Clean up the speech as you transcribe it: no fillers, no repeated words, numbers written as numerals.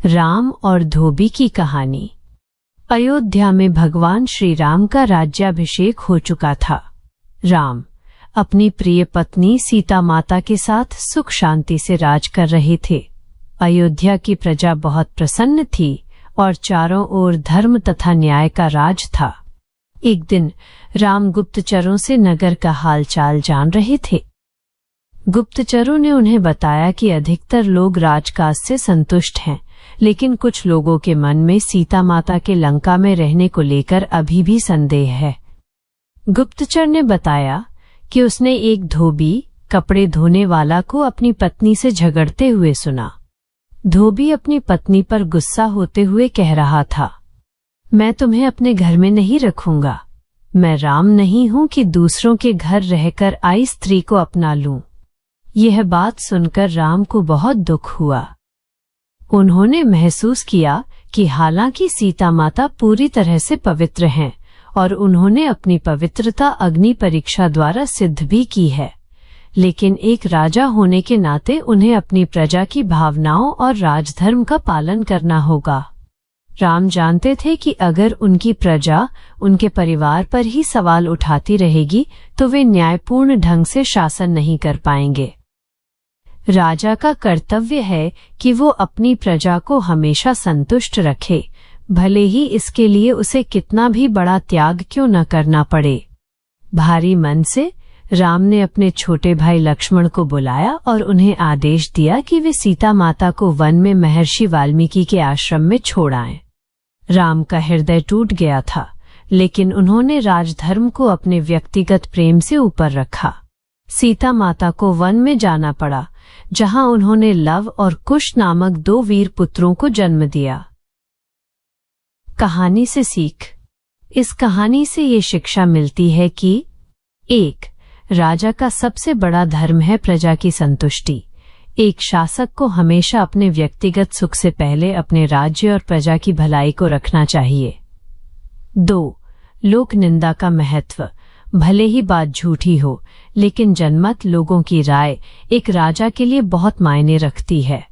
राम और धोबी की कहानी। अयोध्या में भगवान श्री राम का राज्याभिषेक हो चुका था। राम अपनी प्रिय पत्नी सीता माता के साथ सुख शांति से राज कर रहे थे। अयोध्या की प्रजा बहुत प्रसन्न थी और चारों ओर धर्म तथा न्याय का राज था। एक दिन राम गुप्तचरों से नगर का हालचाल जान रहे थे। गुप्तचरों ने उन्हें बताया कि अधिकतर लोग राजकाज से संतुष्ट हैं, लेकिन कुछ लोगों के मन में सीता माता के लंका में रहने को लेकर अभी भी संदेह है। गुप्तचर ने बताया कि उसने एक धोबी कपड़े धोने वाला को अपनी पत्नी से झगड़ते हुए सुना। धोबी अपनी पत्नी पर गुस्सा होते हुए कह रहा था, मैं तुम्हें अपने घर में नहीं रखूंगा। मैं राम नहीं हूं कि दूसरों के घर रहकर आई स्त्री को अपना लूं। यह बात सुनकर राम को बहुत दुख हुआ। उन्होंने महसूस किया कि हालांकि सीता माता पूरी तरह से पवित्र हैं और उन्होंने अपनी पवित्रता अग्नि परीक्षा द्वारा सिद्ध भी की है, लेकिन एक राजा होने के नाते उन्हें अपनी प्रजा की भावनाओं और राजधर्म का पालन करना होगा। राम जानते थे कि अगर उनकी प्रजा उनके परिवार पर ही सवाल उठाती रहेगी तो वे न्यायपूर्ण ढंग से शासन नहीं कर पाएंगे। राजा का कर्तव्य है कि वो अपनी प्रजा को हमेशा संतुष्ट रखे, भले ही इसके लिए उसे कितना भी बड़ा त्याग क्यों न करना पड़े। भारी मन से राम ने अपने छोटे भाई लक्ष्मण को बुलाया और उन्हें आदेश दिया कि वे सीता माता को वन में महर्षि वाल्मीकि के आश्रम में छोड़ आएं। राम का हृदय टूट गया था, लेकिन उन्होंने राजधर्म को अपने व्यक्तिगत प्रेम से ऊपर रखा। सीता माता को वन में जाना पड़ा, जहां उन्होंने लव और कुश नामक 2 वीर पुत्रों को जन्म दिया। कहानी से सीख। इस कहानी से ये शिक्षा मिलती है कि 1. राजा का सबसे बड़ा धर्म है प्रजा की संतुष्टि। एक शासक को हमेशा अपने व्यक्तिगत सुख से पहले अपने राज्य और प्रजा की भलाई को रखना चाहिए। 2. लोक निंदा का महत्व। भले ही बात झूठी हो, लेकिन जनमत लोगों की राय एक राजा के लिए बहुत मायने रखती है।